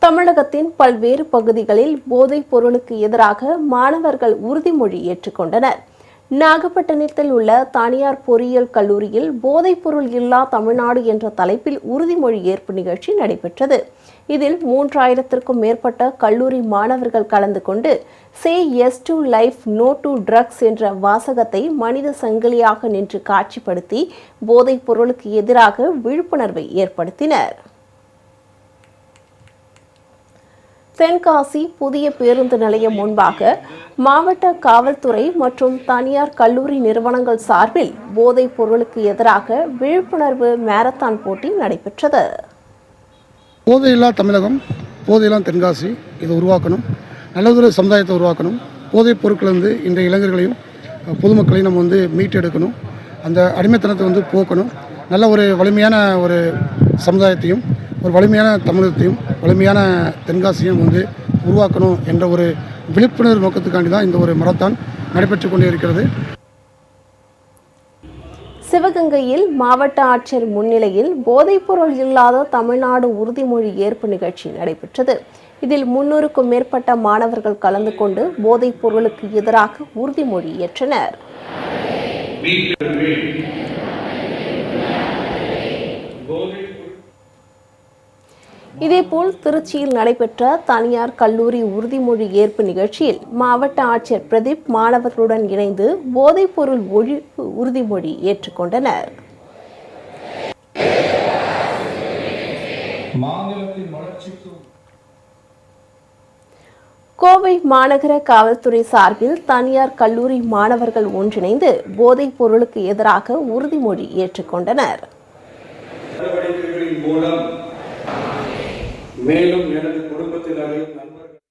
தமிழகத்தின் பல்வேறு பகுதிகளில் போதைப் பொருளுக்கு எதிராக மாணவர்கள் உறுதிமொழி ஏற்றுக்கொண்டனர். நாகப்பட்டினத்தில் உள்ள தனியார் பொறியியல் கல்லூரியில் போதைப் பொருள் இல்லா தமிழ்நாடு என்ற தலைப்பில் உறுதிமொழி ஏற்பு நிகழ்ச்சி நடைபெற்றது. இதில் 3000க்கும் மேற்பட்ட கல்லூரி மாணவர்கள் கலந்து கொண்டு "say yes to life, no to drugs" என்ற வாசகத்தை மனித சங்கிலியாக நின்று காட்சிப்படுத்தி போதைப் பொருளுக்கு எதிராக விழிப்புணர்வை ஏற்படுத்தினர். தென்காசி புதிய பேருந்து நிலையம் முன்பாக மாவட்ட காவல்துறை மற்றும் தனியார் கல்லூரி நிறுவனங்கள் சார்பில் போதைப் பொருளுக்கு எதிராக விழிப்புணர்வு மாரத்தான் போட்டி நடைபெற்றது. போதையில்லா தமிழகம், போதையில்லா தென்காசி இதை உருவாக்கணும், நல்லதொரு சமுதாயத்தை உருவாக்கணும். போதைப் பொருட்களிலிருந்து இன்றைய இளைஞர்களையும் பொதுமக்களையும் நம்ம மீட்டெடுக்கணும். அந்த அடிமைத்தனத்தை போக்கணும். நல்ல ஒரு வலிமையான ஒரு சமுதாயத்தையும் ஒரு வலிமையான தமிழகத்தையும் வலிமையான தென்காசியும் உருவாக்கணும் என்ற ஒரு விழிப்புணர்வு நோக்கத்துக்காண்டி தான் இந்த ஒரு மாரத்தான் நடைபெற்றுக் கொண்டே இருக்கிறது. சிவகங்கையில் மாவட்ட ஆட்சியர் முன்னிலையில் போதைப்பொருள் இல்லாத தமிழ்நாடு உறுதிமொழி ஏற்பு நிகழ்ச்சி நடைபெற்றது. இதில் 300க்கும் மேற்பட்ட மாணவர்கள் கலந்து கொண்டு போதைப் பொருளுக்கு எதிராக உறுதிமொழி ஏற்றனர். இதேபோல் திருச்சியில் நடைபெற்ற தனியார் கல்லூரி உறுதிமொழி ஏற்பு நிகழ்ச்சியில் மாவட்ட ஆட்சியர் பிரதீப் மாணவர்களுடன் இணைந்து போதைப் பொருள் ஒழிப்பு உறுதிமொழி ஏற்றுக்கொண்டனர். கோவை மாநகர காவல்துறை சார்பில் தனியார் கல்லூரி மாணவர்கள் ஒன்றிணைந்து போதைப் பொருளுக்கு எதிராக உறுதிமொழி ஏற்றுக்கொண்டனர். மேலும் எனது குடும்பத்தினரையும் நண்பர்கள்